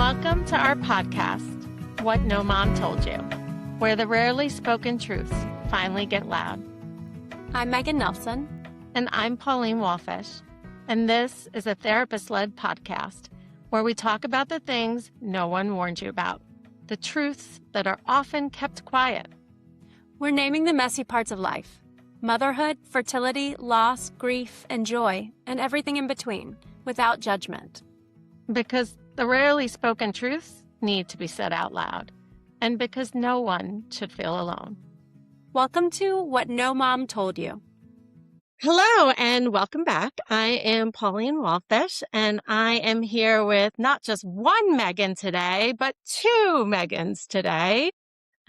Welcome to our podcast, What No Mom Told You, where the rarely spoken truths finally get loud. I'm Megan Nelson. And I'm Pauline Walfish. And this is a therapist-led podcast where we talk about the things no one warned you about, the truths that are often kept quiet. We're naming the messy parts of life: motherhood, fertility, loss, grief, and joy, and everything in between, without judgment. Because the rarely spoken truths need to be said out loud, and because no one should feel alone. Welcome to What No Mom Told You. Hello and welcome back. I am Pauline Walfish, and I am here with not just one Megan today, but two Megans today.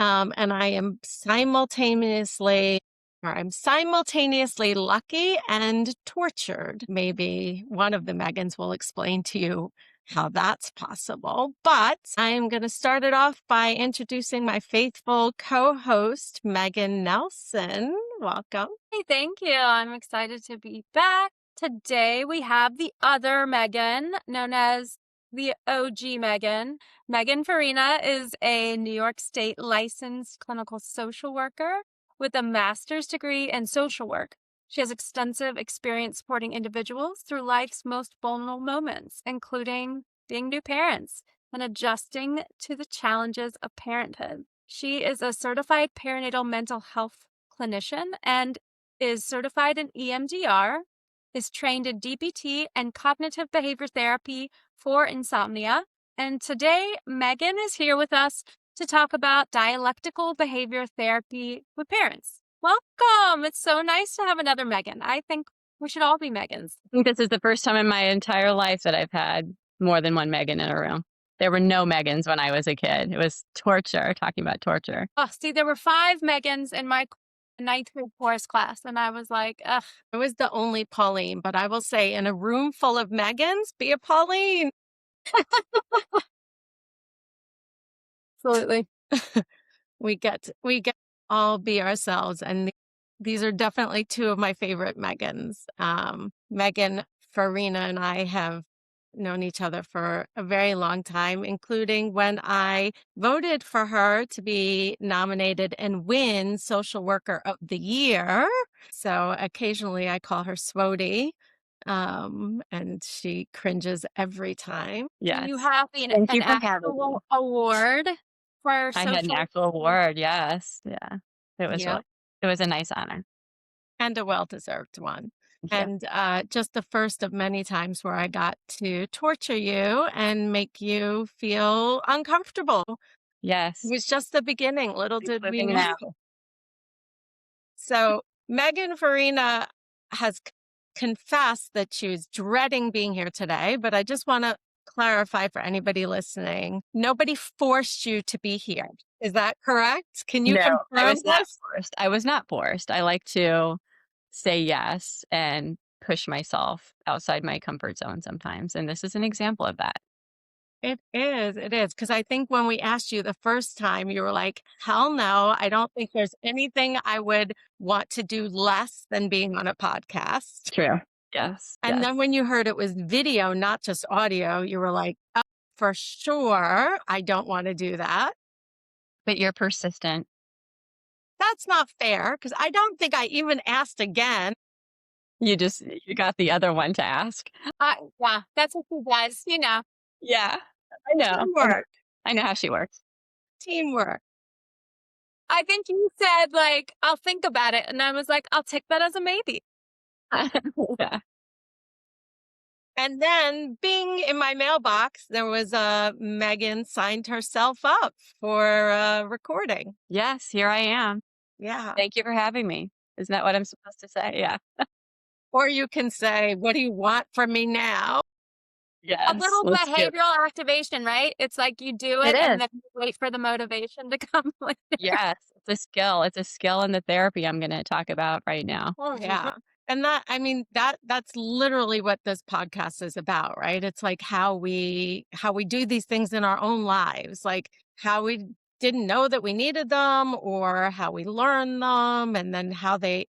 And I'm simultaneously lucky and tortured. Maybe one of the Megans will explain to you how that's possible. But I am going to start it off by introducing my faithful co-host, Megan Nelson. Welcome. Hey, thank you. I'm excited to be back. Today we have the other Megan, known as the OG Megan. Megan Farina is a New York State licensed clinical social worker with a master's degree in social work. She has extensive experience supporting individuals through life's most vulnerable moments, including being new parents and adjusting to the challenges of parenthood. She is a certified perinatal mental health clinician and is certified in EMDR, is trained in DBT and cognitive behavior therapy for insomnia. And today, Megan is here with us to talk about dialectical behavior therapy with parents. Welcome. It's so nice to have another Megan. I think we should all be Megans. I think this is the first time in my entire life that I've had more than one Megan in a room. There were no Megans when I was a kid. It was torture, talking about torture. Oh, see, there were 5 Megans in my ninth grade chorus class, and I was like, ugh. I was the only Pauline, but I will say in a room full of Megans, be a Pauline. Absolutely. We get to all be ourselves. And these are definitely two of my favorite Megans. Megan Farina and I have known each other for a very long time, including when I voted for her to be nominated and win Social Worker of the Year. So occasionally I call her Swody, and she cringes every time. Yes. You have an actual award for I social. had an actual award, yes. Yeah. It was Yep. it was a nice honor. And a well-deserved one. Yeah. And just the first of many times where I got to torture you and make you feel uncomfortable. Yes. It was just the beginning. Little did we Living know. now. So Megan Farina has confessed that she was dreading being here today, but I just want to clarify for anybody listening, nobody forced you to be here. Is that correct? Can you No, I confirm was not this? forced. I was not forced. I like to say yes and push myself outside my comfort zone sometimes. And this is an example of that. It is. Because I think when we asked you the first time, you were like, hell no, I don't think there's anything I would want to do less than being on a podcast. True. Yes. And then when you heard it was video, not just audio, you were like, oh, for sure, I don't want to do that. But you're persistent. That's not fair because I don't think I even asked again. You got the other one to ask. Yeah, that's what she does, you know. Yeah. I know. Teamwork. I know how she works. Teamwork. I think you said, like, I'll think about it. And I was like, I'll take that as a maybe. Yeah. And then bing, in my mailbox, there was Megan signed herself up for recording. Yes, here I am. Yeah. Thank you for having me. Isn't that what I'm supposed to say? Yeah. Or you can say, what do you want from me now? Yes. A little let's do it. behavioral activation, right? It's like you do It it and is. then you wait for the motivation to come later. Yes, it's a skill. It's a skill in the therapy I'm going to talk about right now. Oh, yeah. And that's literally what this podcast is about, right? It's like how we do these things in our own lives, like how we didn't know that we needed them or how we learn them and then how they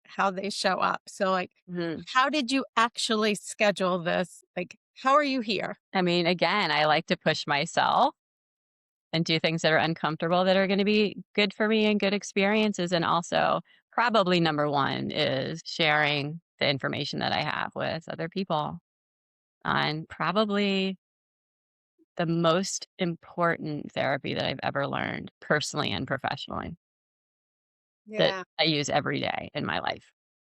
show up. So like, Mhm. how did you actually schedule this? Like, How are you here? I mean, again, I like to push myself and do things that are uncomfortable that are going to be good for me and good experiences. And also, probably number one is sharing the information that I have with other people on probably the most important therapy that I've ever learned personally and professionally that Yeah. I use every day in my life.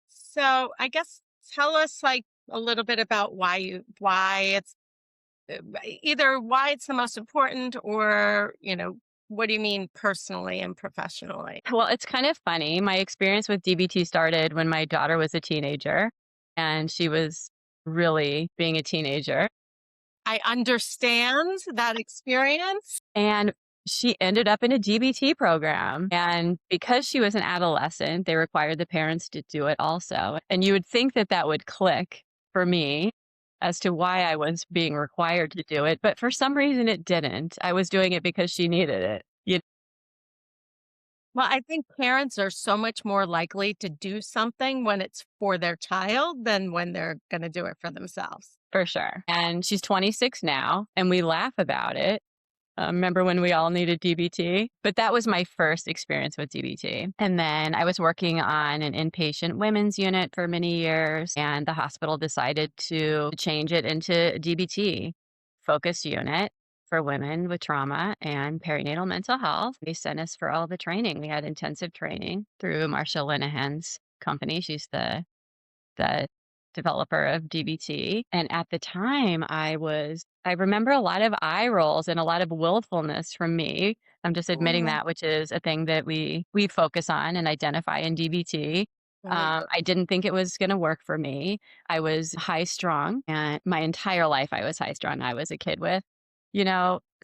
So I guess tell us like a little bit about why it's either why it's the most important or, what do you mean personally and professionally? Well, it's kind of funny. My experience with DBT started when my daughter was a teenager and she was really being a teenager. I understand that experience. And she ended up in a DBT program. And because she was an adolescent, they required the parents to do it also. And you would think that that would click for me as to why I was being required to do it. But for some reason, it didn't. I was doing it because she needed it. Well, I think parents are so much more likely to do something when it's for their child than when they're going to do it for themselves. For sure. And she's 26 now, and we laugh about it. Remember when we all needed DBT? But that was my first experience with DBT. And then I was working on an inpatient women's unit for many years, and the hospital decided to change it into DBT focused unit for women with trauma and perinatal mental health. They sent us for all the training. We had intensive training through Marsha Linehan's company. She's the developer of DBT. And at the time, I remember a lot of eye rolls and a lot of willfulness from me. I'm just admitting Mhm. that, which is a thing that we focus on and identify in DBT. Right. I didn't think it was going to work for me. I was high strung, and my entire life I was high strung. I was a kid with,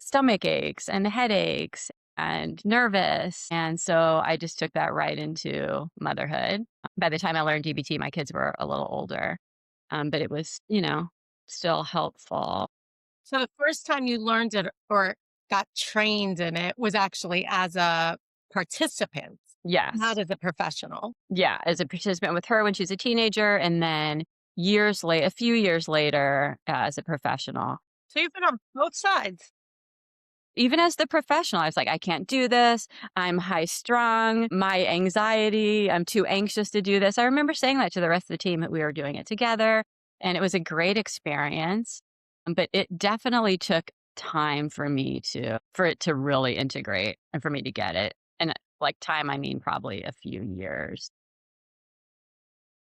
stomach aches and headaches and nervous. And so I just took that right into motherhood. By the time I learned DBT, my kids were a little older, but it was, still helpful. So the first time you learned it or got trained in it was actually as a participant, not Yes. as a professional. Yeah. As a participant with her when she was a teenager, and then a few years later, as a professional. So you've been on both sides. Even as the professional, I was like, I can't do this. I'm high strung. My anxiety, I'm too anxious to do this. I remember saying that to the rest of the team that we were doing it together. And it was a great experience. But it definitely took time for it to really integrate and for me to get it. And like time, I mean, probably a few years.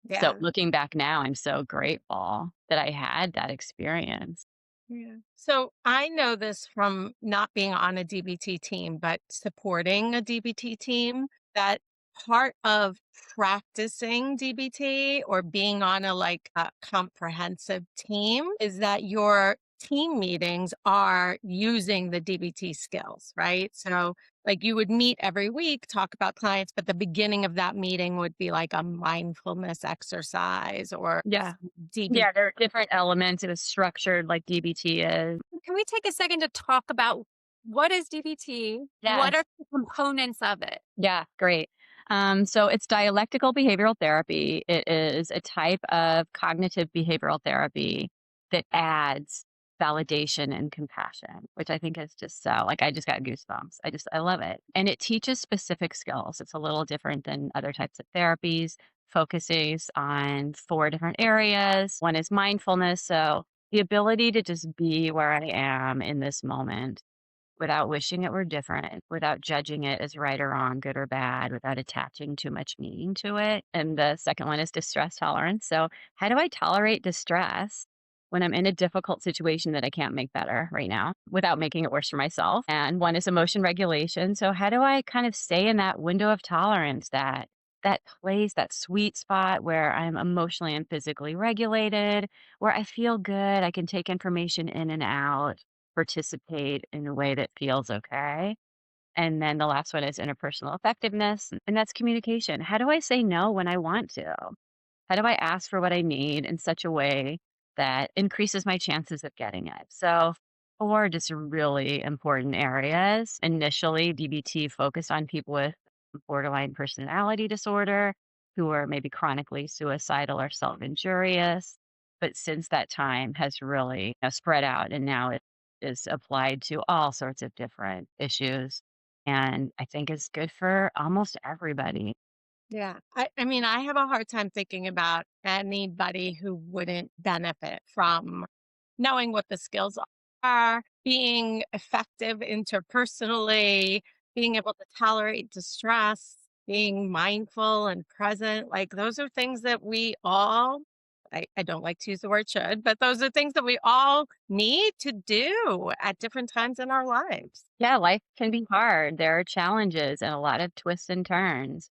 So Yeah. looking back now, I'm so grateful that I had that experience. Yeah. So I know this from not being on a DBT team, but supporting a DBT team, that part of practicing DBT or being on a comprehensive team is that your team meetings are using the DBT skills, right? So like you would meet every week, talk about clients, but the beginning of that meeting would be like a mindfulness exercise or Yeah. DBT. Yeah, there are different elements. It was structured like DBT is. Can we take a second to talk about what is DBT? What Yes. are the components of it? Yeah, great. So it's dialectical behavioral therapy. It is a type of cognitive behavioral therapy that adds validation and compassion, which I think is just so like I just got goosebumps. I love it. And it teaches specific skills. It's a little different than other types of therapies, focuses on four different areas. One is mindfulness. So the ability to just be where I am in this moment without wishing it were different, without judging it as right or wrong, good or bad, without attaching too much meaning to it. And the second one is distress tolerance. So, how do I tolerate distress when I'm in a difficult situation that I can't make better right now without making it worse for myself? And one is emotion regulation. So, how do I kind of stay in that window of tolerance, that place, that sweet spot where I'm emotionally and physically regulated, where I feel good, I can take information in and out, participate in a way that feels okay. And then the last one is interpersonal effectiveness, and that's communication. How do I say no when I want to? How do I ask for what I need in such a way that increases my chances of getting it? So, four just really important areas. Initially, DBT focused on people with borderline personality disorder who are maybe chronically suicidal or self injurious. but since that time has really, spread out, and now it is applied to all sorts of different issues, and I think it's good for almost everybody. Yeah. I mean, I have a hard time thinking about anybody who wouldn't benefit from knowing what the skills are, being effective interpersonally, being able to tolerate distress, being mindful and present. Like, those are things that we all, I don't like to use the word should, but those are things that we all need to do at different times in our lives. Yeah, life can be hard. There are challenges and a lot of twists and turns.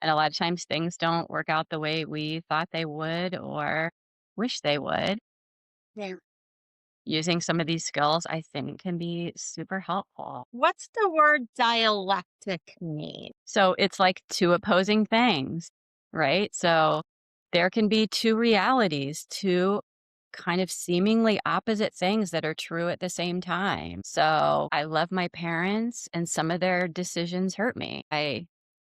And a lot of times things don't work out the way we thought they would or wish they would. Yeah. Using some of these skills, I think, can be super helpful. What's the word dialectic mean? So it's like two opposing things, right? So there can be two realities, two kind of seemingly opposite things that are true at the same time. So I love my parents, and some of their decisions hurt me. I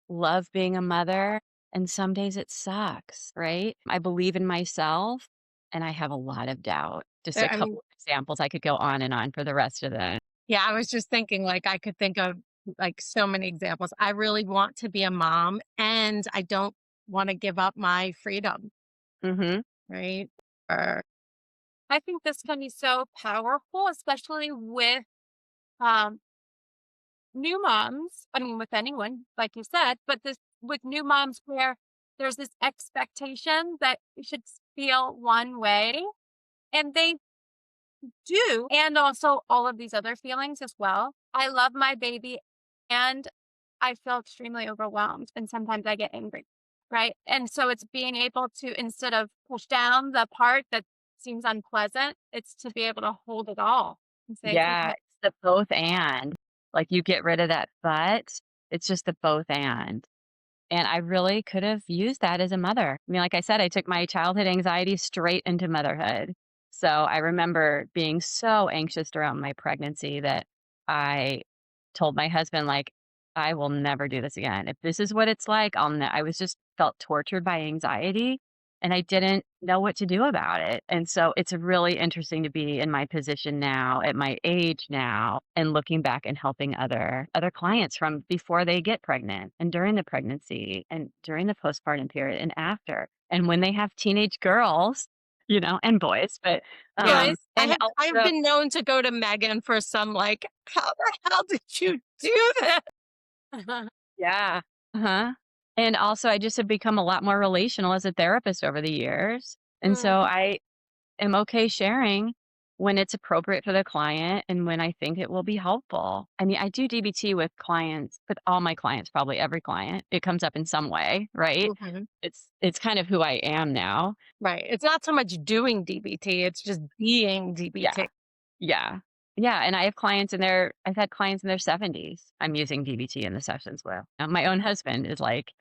love being a mother, and some days it sucks, right? I believe in myself, and I have a lot of doubt. Just a I couple mean, of examples. I could go on and on for the rest of the. yeah, I was just thinking, like, I could think of, like, so many examples. I really want to be a mom, and I don't wanna give up my freedom, Hmm. right? Or I think this can be so powerful, especially with um, new moms. I mean, with anyone, like you said, but this with new moms where there's this expectation that you should feel one way, and they do, and also all of these other feelings as well. I love my baby, and I feel extremely overwhelmed, and sometimes I get angry, right? And so it's being able to, instead of push down the part that seems unpleasant, it's to be able to hold it all and say, it's Yeah, okay. it's the both and. Like, you get rid of that but, it's just the both and. And I really could have used that as a mother. I mean, like I said, I took my childhood anxiety straight into motherhood. So I remember being so anxious around my pregnancy that I told my husband, like, I will never do this again. If this is what it's like, I was just felt tortured by anxiety, and I didn't know what to do about it. And so it's really interesting to be in my position now, at my age now, and looking back and helping other clients from before they get pregnant and during the pregnancy and during the postpartum period and after. And when they have teenage girls, and boys, but yeah, Boys, and I've also been known to go to Megan for some, like, "How the hell did you do that?" yeah. Uh-huh. And also I just have become a lot more relational as a therapist over the years. And so mm, I am okay sharing when it's appropriate for the client and when I think it will be helpful. I mean, I do DBT with clients, with all my clients, probably every client. It comes up in some way, right? Mhm. It's kind of who I am now. Right, it's not so much doing DBT, it's just being Yeah. DBT. Yeah. Yeah, and I've had clients in their 70s I'm using DBT in the sessions with. My own husband is like,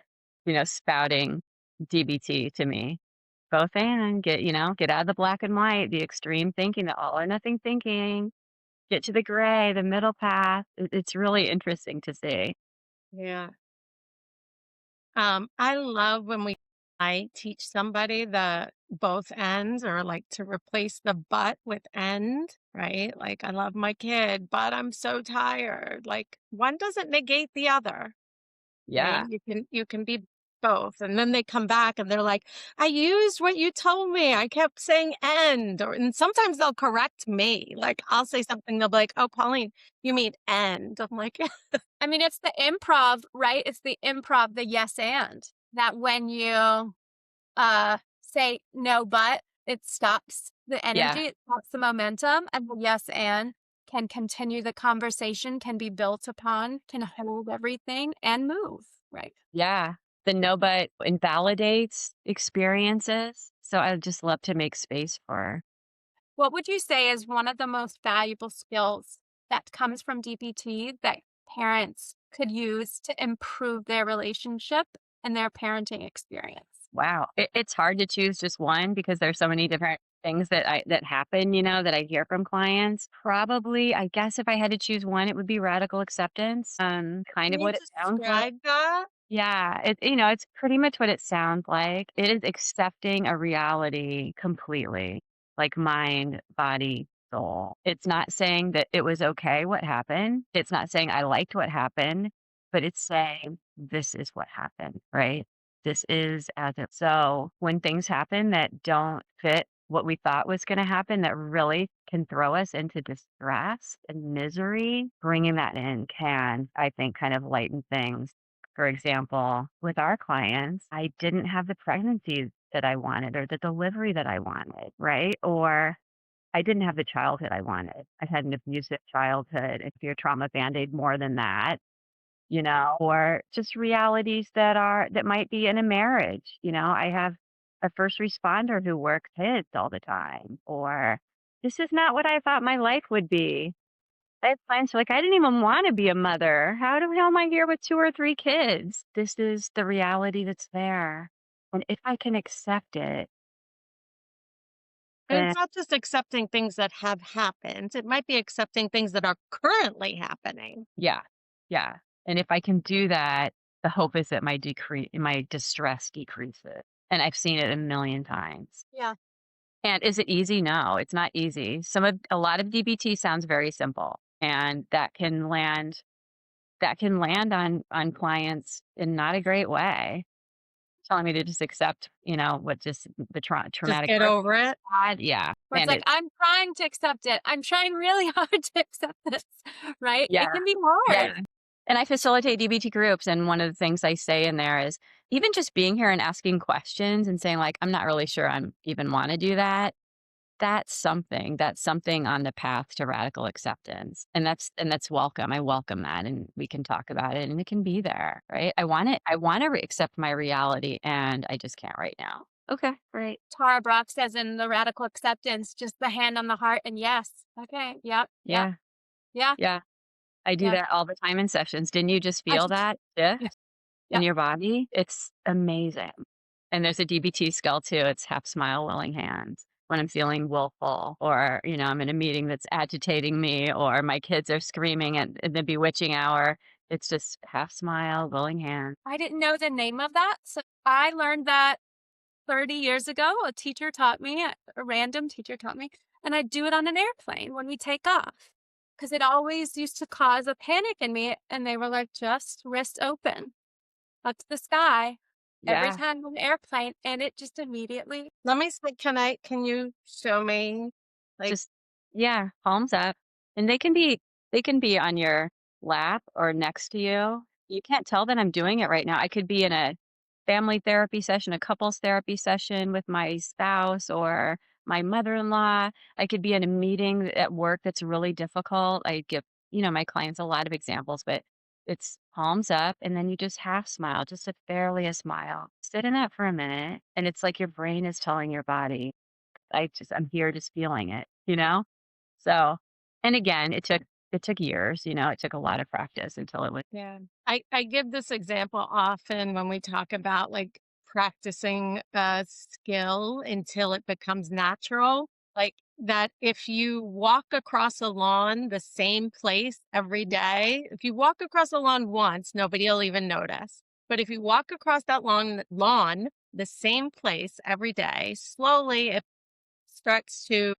spouting DBT to me. Both and get out of the black and white, the extreme thinking, the all or nothing thinking, get to the gray, the middle path. It's really interesting to see. Yeah. I love when I teach somebody the both ends, or like to replace the but with end, right? Like, I love my kid, but I'm so tired. Like, one doesn't negate the other, right? Yeah. You can be both. And then they come back and they're like, I used what you told me. I kept saying end. And sometimes they'll correct me. Like, I'll say something, they'll be like, oh, Pauline, you mean end. I'm like, I mean, it's the improv, right? It's the improv, the yes and that when you say no, but it stops the energy, Yeah. it stops the momentum, and the yes and can continue the conversation, can be built upon, can hold everything and move, right? Yeah. The no but invalidates experiences. So I just love to make space for. What would you say is one of the most valuable skills that comes from DPT that parents could use to improve their relationship and their parenting experience? Wow. It's hard to choose just one because there's so many different things that happen, that I hear from clients. Probably, I guess if I had to choose one, it would be radical acceptance. Kind can of you what it sounds like. describe that? Yeah, it's pretty much what it sounds like. It is accepting a reality completely, like mind, body, soul. It's not saying that it was okay what happened. It's not saying I liked what happened, but it's saying this is what happened, right? This is as it. So when things happen that don't fit what we thought was going to happen, that really can throw us into distress and misery, bringing that in can, I think, kind of lighten things. For example, with our clients, I didn't have the pregnancy that I wanted or the delivery that I wanted, right? Or I didn't have the childhood I wanted. I had an abusive childhood, a fear trauma band-aid more than that, or just realities that might be in a marriage. I have a first responder who works kids all the time, or this is not what I thought my life would be. I have clients who are like, "I didn't even wanna be a mother. How the hell am I here with 2 or 3 kids?" This is the reality that's there, and if I can accept it, And then it's not just accepting things that have happened, it might be accepting things that are currently happening. yeah, yeah, and if I can do that, the hope is that my distress decreases, and I've seen it a million times. Yeah. And is it easy? No, it's not easy. A lot of DBT sounds very simple, and that can land on clients in not a great way. Telling me to just accept, what just the Just traumatic get birth over it. had, yeah, Where it's and like, it I'm trying to accept it. I'm trying really hard to accept this, right? yeah, It can be yeah, hard. and I facilitate DBT groups, and one of the things I say in there is, even just being here and asking questions and saying, like, "I'm not really sure I'm even wanna do that," that's something on the path to radical acceptance, and that's welcome. I welcome that, and we can talk about it, and it can be there, right? I wanna accept my reality, and I just can't right now. Okay, great. Tara Brach says in the radical acceptance, just the hand on the heart and yes. Okay. Yep. Yep. Yeah, Yeah. yeah. I do Yeah. that all the time in sessions. Didn't you just I feel just, that yeah. shift in Yep. your body? It's amazing. And there's a DBT skill too. It's half smile, willing hands. When I'm feeling willful, or I'm in a meeting that's agitating me, or my kids are screaming at the bewitching hour, it's just half smile, willing hands. I didn't know the name of that. So I learned that 30 years ago. A teacher taught me, a random teacher taught me, and I do it on an airplane when we take off because it always used to cause a panic in me. And they were like, just wrist open up to the sky every Yeah, time on the airplane. And it just immediately, Let me see, can you show me, like, just yeah, palms up. And they can be on your lap or next to you. You can't tell that I'm doing it right now. I could be in a family therapy session, a couples therapy session with my spouse or my mother-in-law. I could be in a meeting at work that's really difficult. I give, my clients a lot of examples, but it's palms up and then you just half smile, just barely a smile. Sit in that for a minute. And it's like your brain is telling your body, I'm here just feeling it. So, and again, it took years, it took a lot of practice until it was, yeah. I give this example often when we talk about, like, practicing a skill until it becomes natural. Like, that if you walk across a lawn the same place every day, if you walk across a lawn once, nobody'll even notice. But if you walk across that lawn the same place every day, slowly it starts to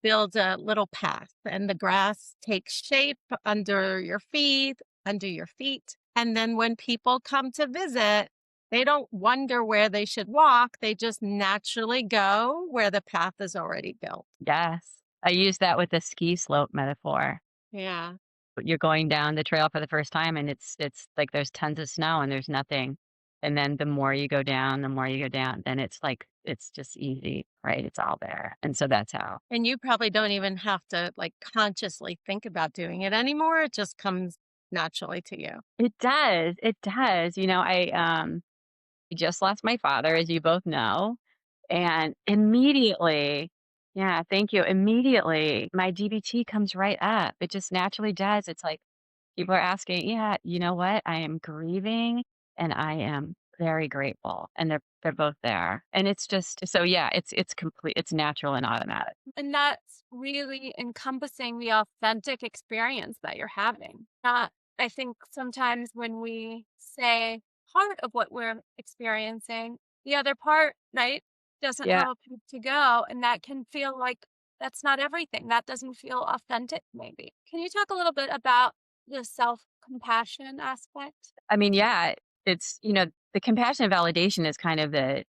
build a little path and the grass takes shape under your feet. And then when people come to visit, they don't wonder where they should walk. They just naturally go where the path is already built. yes. I use that with the ski slope metaphor. Yeah. You're going down the trail for the first time and it's like there's tons of snow and there's nothing. And then the more you go down, then it's like it's just easy, right? It's all there. And so that's how. And you probably don't even have to, like, consciously think about doing it anymore. It just comes naturally to you. It does. It does. I just lost my father, as you both know. And immediately, yeah, thank you. Immediately, my DBT comes right up. It just naturally does. It's like people are asking, yeah, you know what? I am grieving and I am very grateful. And they're both there. And it's just so yeah, it's complete, it's natural and automatic. and that's really encompassing the authentic experience that you're having. Not, I think sometimes when we say part of what we're experiencing. The other part, right, doesn't Yeah. have a place to go, and that can feel like that's not everything. That doesn't feel authentic, maybe. Can you talk a little bit about the self-compassion aspect? I mean, yeah, it's, the compassionate validation is kind of the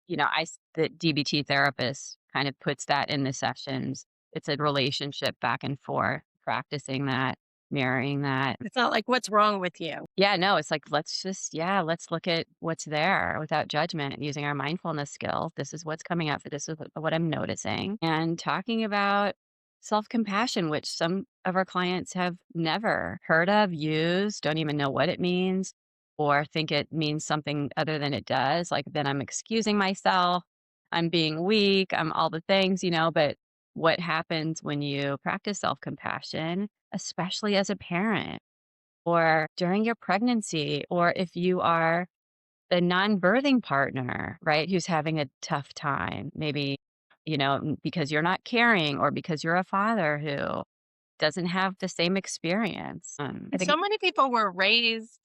DBT therapist kind of puts that in the sessions. It's a relationship back and forth, practicing that, mirroring that. It's not like, "What's wrong with you?" Yeah, no, it's like, let's look at what's there without judgment using our mindfulness skills. This is what's coming up. This is what I'm noticing. And talking about self compassion, which some of our clients have never heard of, used, don't even know what it means, or think it means something other than it does. Like, then I'm excusing myself. I'm being weak. I'm all the things, but what happens when you practice self compassion, especially as a parent? Or during your pregnancy, or if you are the non-birthing partner, right, who's having a tough time, maybe, because you're not caring or because you're a father who doesn't have the same experience. I And so think many people were raised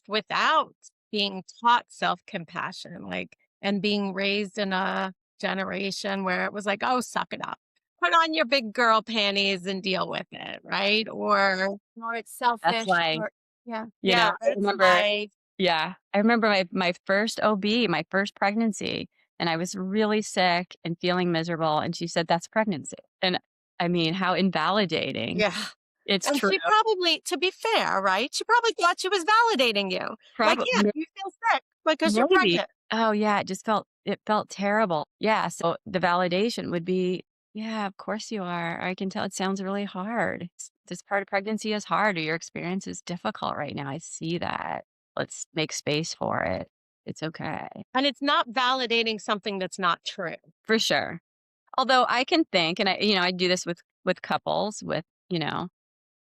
without being taught self-compassion, like, and being raised in a generation where it was like, "Oh, suck it up. Put on your big girl panties and deal with it," right? Or it's that's selfish, why, or yeah. Yeah, I it's remember, like, yeah, I remember my first OB, my first pregnancy, and I was really sick and feeling miserable, and she said, "That's pregnancy." And I mean, how invalidating. yeah. It's And true. she probably, to be fair, right? She probably thought she was validating you. Like, "Yeah, Probably. you feel sick because you're Maybe. pregnant." Oh, yeah, it felt terrible. Yeah, so the validation would be, "Yeah, of course you are. I can tell it sounds really hard. This part of pregnancy is hard, or your experience is difficult right now. I see that. Let's make space for it. It's okay." And it's not validating something that's not true. For sure. Although I can think, and I do this with couples, with,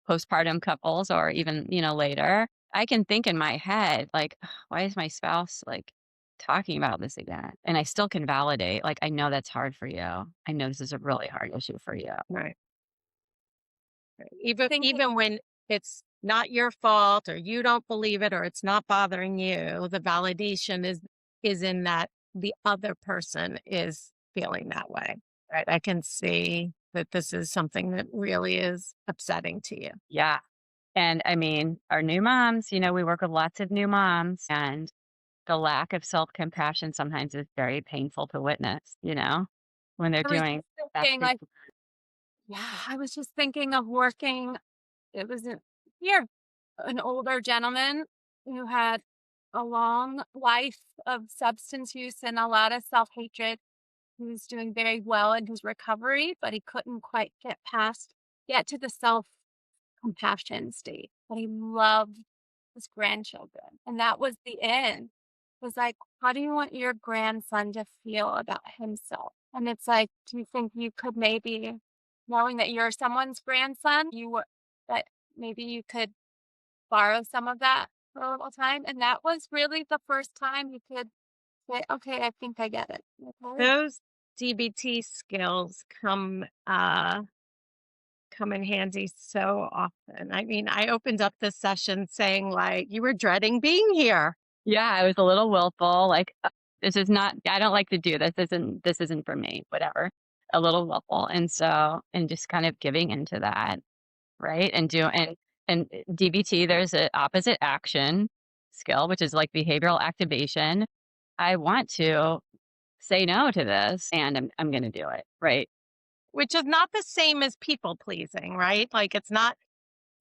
postpartum couples or even, later, I can think in my head, like, "Ugh, why is my spouse like talking about this again?" And I still can validate, like, I know that's hard for you. I know this is a really hard issue for you. Right. Even Thinking even when it's not your fault or you don't believe it or it's not bothering you, the validation is in that the other person is feeling that way. Right. I can see that this is something that really is upsetting to you. Yeah. And I mean, our new moms, we work with lots of new moms, and the lack of self compassion sometimes is very painful to witness, when they're I was doing just that. thinking, like, yeah, I was just thinking of working. It was here, an older gentleman who had a long life of substance use and a lot of self-hatred. He was doing very well in his recovery, but he couldn't quite get to the self-compassion state. But he loved his grandchildren. And that was the end. It was like, how do you want your grandson to feel about himself? And it's like, do you think you could maybe, knowing that you're someone's grandson, that maybe you could borrow some of that for a little time? And that was really the first time you could say, okay, I think I get it. Okay. Those DBT skills come in handy so often. I mean, I opened up this session saying like, "You were dreading being here." Yeah, I was a little willful, like, this is not I don't like to do this. This isn't for me, whatever. A little willful. And just kind of giving into that, right? And DBT, there's an opposite action skill, which is like behavioral activation. I want to say no to this, and I'm gonna do it, right? Which is not the same as people pleasing, right? Like, it's not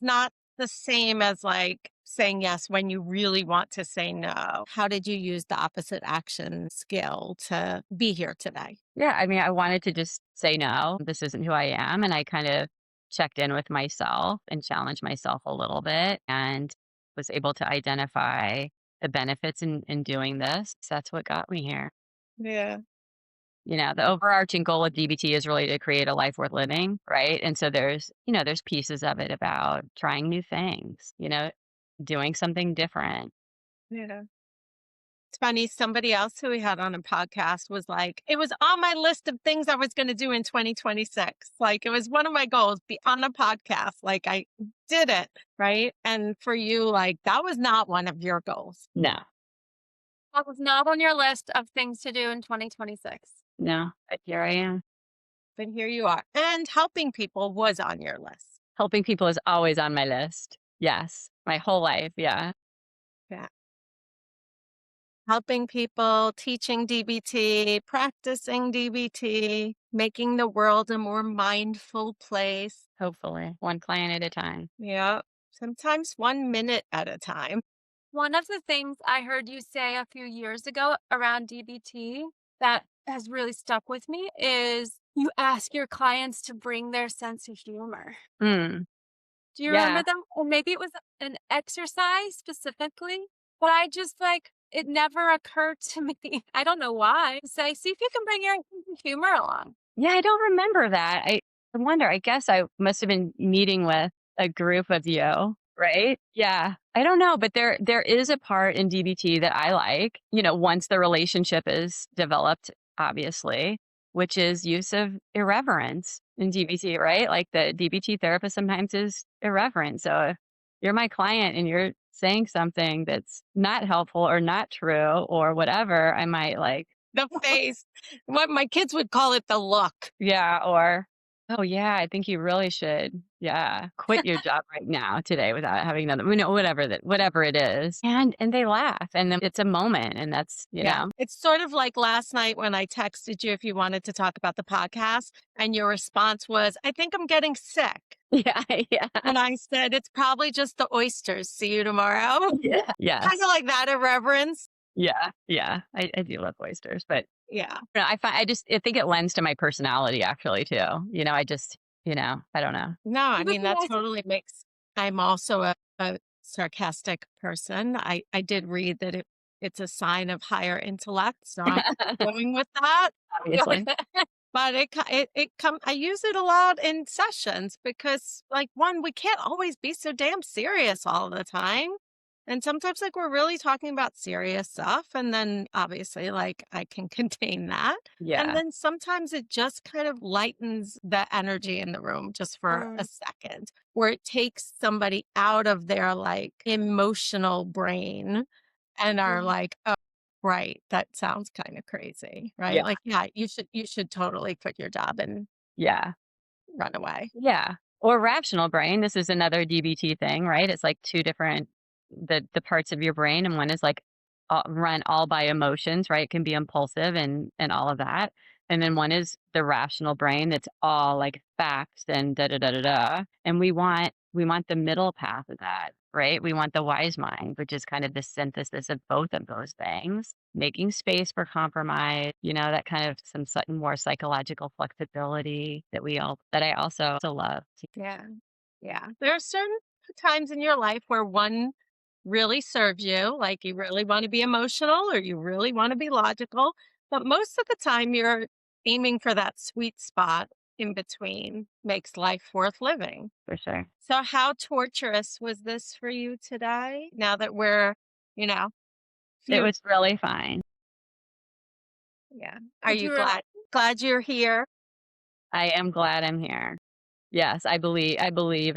the same as, like, saying yes when you really want to say no. How did you use the opposite action skill to be here today? Yeah, I mean, I wanted to just say no. This isn't who I am, and I kind of checked in with myself and challenged myself a little bit, and was able to identify the benefits in doing this. So that's what got me here. Yeah. The overarching goal of DBT is really to create a life worth living, right? And so there's pieces of it about trying new things, doing something different. Yeah. It's funny, somebody else who we had on a podcast was like, "It was on my list of things I was gonna do in 2026." Like, it was one of my goals, be on the podcast. Like, I did it, right? And for you, like, that was not one of your goals. No. That was not on your list of things to do in 2026. No, but here I am. But here you are. And helping people was on your list. Helping people is always on my list. Yes, my whole life. Yeah. Yeah. Helping people, teaching DBT, practicing DBT, making the world a more mindful place. Hopefully, one client at a time. Yeah. Sometimes 1 minute at a time. One of the things I heard you say a few years ago around DBT that has really stuck with me is you ask your clients to bring their sense of humor. Mm, Do you remember yeah. that? Or maybe it was an exercise specifically, but I just like it never occurred to me. I don't know why. Say, see if you can bring your sense of humor along. Yeah, I don't remember that. I wonder, I guess I must have been meeting with a group of you, right? Yeah. I don't know, but there is a part in DBT that I like, once the relationship is developed, obviously, which is use of irreverence in DBT, right? Like the DBT therapist sometimes is irreverent. So if you're my client and you're saying something that's not helpful or not true or whatever, I might like, The face. What my kids would call it the look. yeah, or, "Oh, yeah, I think you really should, yeah, quit your job right now today without having another," whatever it is. And they laugh, and then it's a moment, and that's, Yeah. It's sort of like last night when I texted you if you wanted to talk about the podcast, and your response was, I think I'm getting sick. yeah, yeah, And I said, it's probably just the oysters. See you tomorrow. yeah. Kind Yes. of like that irreverence. Yeah, yeah. I do love oysters, but, Yeah. I think it lends to my personality actually too. I just, I don't know. No, I It would mean, be that nice. totally makes, I'm also a sarcastic person. I did read that it's a sign of higher intellect. So I'm going with that. Obviously. But I use it a lot in sessions because like one, we can't always be so damn serious all the time. And sometimes like we're really talking about serious stuff. And then obviously like I can contain that. And Yeah, then sometimes it just kind of lightens the energy in the room just for a Mm, second, where it takes somebody out of their like emotional brain and are mm. like, oh, right, that sounds kind of crazy, right? yeah, Like, yeah, you should totally quit your job and yeah. run away. Yeah. Or rational brain. This is another DBT thing, right? It's like two different the parts of your brain, and one is like run all by emotions, right? It can be impulsive and all of that. And then one is the rational brain that's all like facts and da da da da da. And we want the middle path of that, right? We want the wise mind, which is kind of the synthesis of both of those things, making space for compromise, that kind of more psychological flexibility that I also love. Yeah. Yeah. There are certain times in your life where one really serves you, like you really want to be emotional or you really want to be logical. But most of the time, you're aiming for that sweet spot in between makes life worth living. For sure. So, how torturous was this for you today? Now that we're, you know, It few, was really fine. yeah. Are Did you you glad you're here? I am glad I'm here. Yes, I believe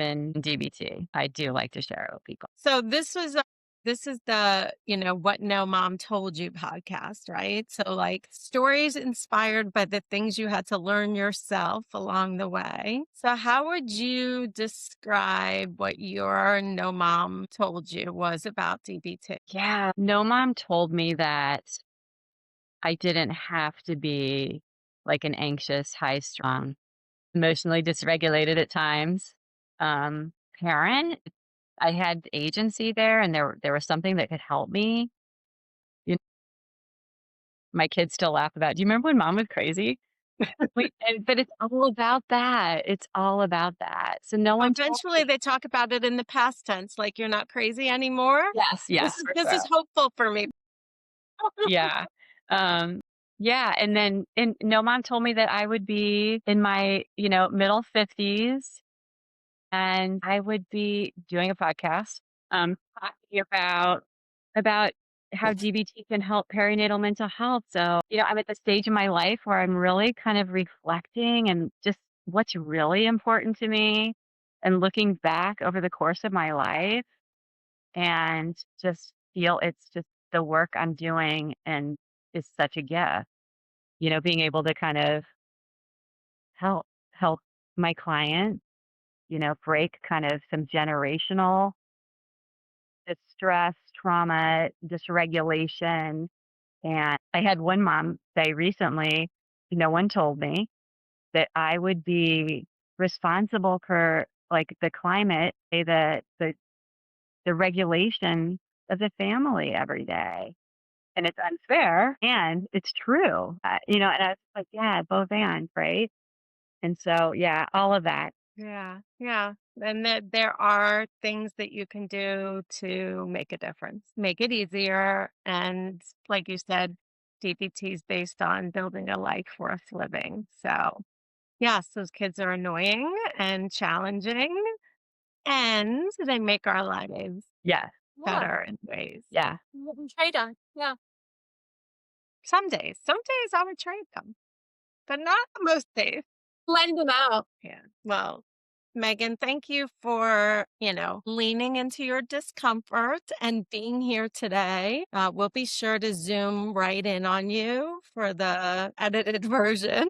in DBT. I do like to share it with people. So this is the, What No Mom Told You podcast, right? So like stories inspired by the things you had to learn yourself along the way. So how would you describe what your No Mom told you was about DBT? Yeah. No mom told me that I didn't have to be like an anxious, high-strung, emotionally dysregulated at times parent. I had agency there, and there was something that could help me. You My kids still laugh about, "Do you remember when mom was crazy?" But it's all about that. It's all about that. So no one told Eventually me. they talk about it in the past tense, like you're not crazy anymore. Yes, This yes, is for this is sure. hopeful for me. Yeah. Yeah, and no mom told me that I would be in my, middle 50s, and I would be doing a podcast, talking about how DBT can help perinatal mental health. So, I'm at the stage in my life where I'm really kind of reflecting and just what's really important to me and looking back over the course of my life and just feel it's just the work I'm doing and is such a gift. You know, being able to kind of help my client, you know, break kind of some generational distress, trauma, dysregulation. And I had one mom say recently, no one told me that I would be responsible for like the climate, the regulation of the family every day. And it's unfair and it's true. You know, and I was like, yeah, both and, right? And so, yeah, all of that. Yeah, yeah. And there are things that you can do to make a difference, make it easier. And like you said, DBT is based on building a life worth living. So, yes, those kids are annoying and challenging, and they make our lives Yeah. Yeah. better in ways. Yeah. Trade on. Yeah. Some days I would trade them, but not most days. Blend them out. Yeah. Well, Megan, thank you for, leaning into your discomfort and being here today. We'll be sure to zoom right in on you for the edited version.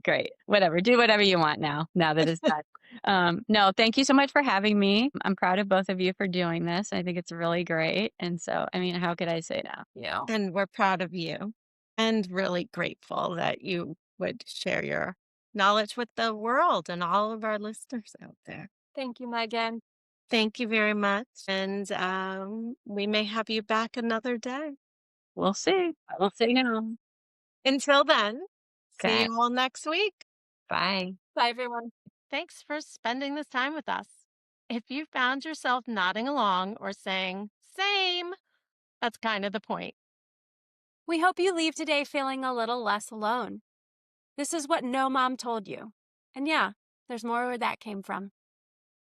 Great. Whatever. Do whatever you want now that it's done. No, thank you so much for having me. I'm proud of both of you for doing this. I think it's really great. And so, I mean, how could I say no? Yeah. And we're proud of you and really grateful that you would share your knowledge with the world and all of our listeners out there. Thank you, Megan. Thank you very much. And we may have you back another day. We'll see. I will say no. Until then, see Okay. you all next week. Bye. Bye, everyone. Thanks for spending this time with us. If you found yourself nodding along or saying, same, that's kind of the point. We hope you leave today feeling a little less alone. This is what no mom told you. And yeah, there's more where that came from.